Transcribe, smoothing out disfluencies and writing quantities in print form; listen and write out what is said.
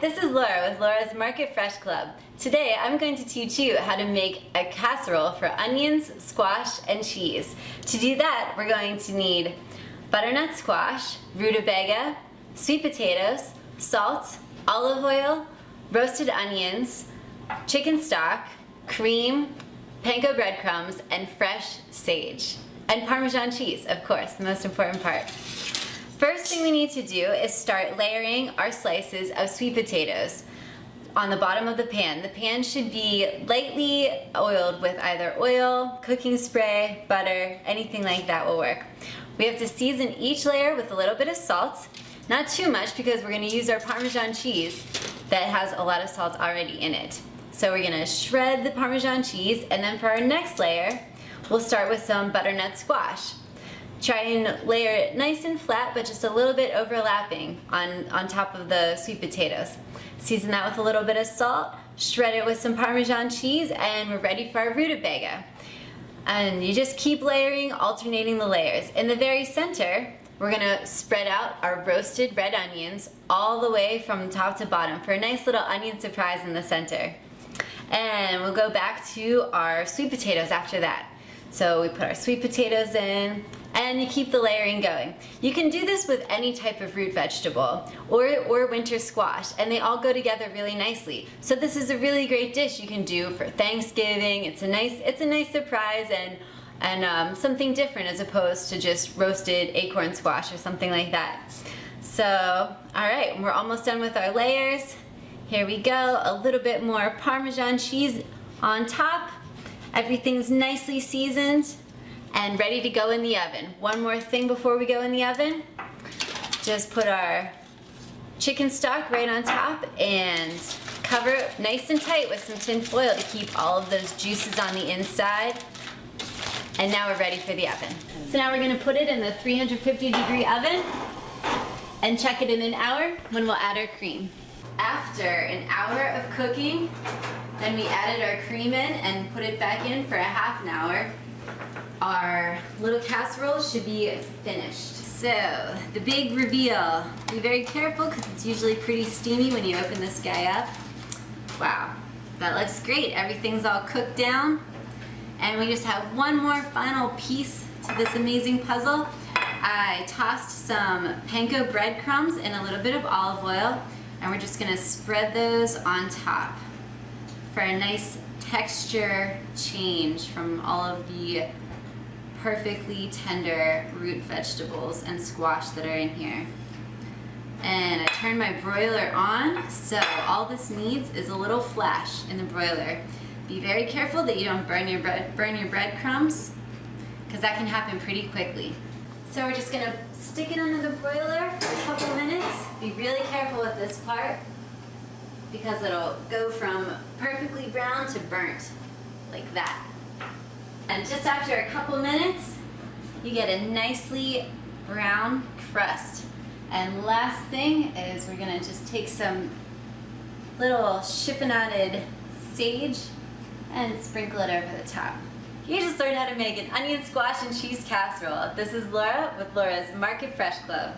this is Laura with Laura's Market Fresh Club. Today I'm going to teach you how to make a casserole for onions, squash, and cheese. To do that, we're going to need butternut squash, rutabaga, sweet potatoes, salt, olive oil, roasted onions, chicken stock, cream, panko breadcrumbs, and fresh sage. And Parmesan cheese, of course, the most important part. First thing we need to do is start layering our slices of sweet potatoes on the bottom of the pan. The pan should be lightly oiled with either oil, cooking spray, butter, anything like that will work. We have to season each layer with a little bit of salt, not too much because we're going to use our Parmesan cheese that has a lot of salt already in it. So we're going to shred the Parmesan cheese, and then for our next layer, we'll start with some butternut squash. Try and layer it nice and flat, but just a little bit overlapping on top of the sweet potatoes. Season that with a little bit of salt, shred it with some Parmesan cheese, and we're ready for our rutabaga. And you just keep layering, alternating the layers. In the very center, we're gonna spread out our roasted red onions all the way from top to bottom for a nice little onion surprise in the center. And we'll go back to our sweet potatoes after that. So we put our sweet potatoes in, and you keep the layering going. You can do this with any type of root vegetable or winter squash, and they all go together really nicely. So this is a really great dish you can do for Thanksgiving. It's a nice surprise and something different as opposed to just roasted acorn squash or something like that. So, all right, we're almost done with our layers. Here we go, a little bit more Parmesan cheese on top. Everything's nicely seasoned and ready to go in the oven. One more thing before we go in the oven. Just put our chicken stock right on top and cover it nice and tight with some tin foil to keep all of those juices on the inside. And now we're ready for the oven. So now we're gonna put it in the 350-degree oven and check it in an hour when we'll add our cream. After an hour of cooking, then we added our cream in and put it back in for a half an hour. Our little casserole should be finished. So, the big reveal. Be very careful because it's usually pretty steamy when you open this guy up. Wow, that looks great. Everything's all cooked down. And we just have one more final piece to this amazing puzzle. I tossed some panko breadcrumbs and a little bit of olive oil, and we're just gonna spread those on top for a nice texture change from all of the perfectly tender root vegetables and squash that are in here. And I turned my broiler on, so all this needs is a little flash in the broiler. Be very careful that you don't burn your breadcrumbs, because that can happen pretty quickly. So we're just gonna stick it under the broiler for a couple minutes. Be really careful with this part, because it'll go from perfectly brown to burnt, like that. And just after a couple minutes, you get a nicely brown crust. And last thing is we're gonna just take some little chiffonaded sage and sprinkle it over the top. You just learned how to make an onion, squash, and cheese casserole. This is Laura with Laura's Market Fresh Club.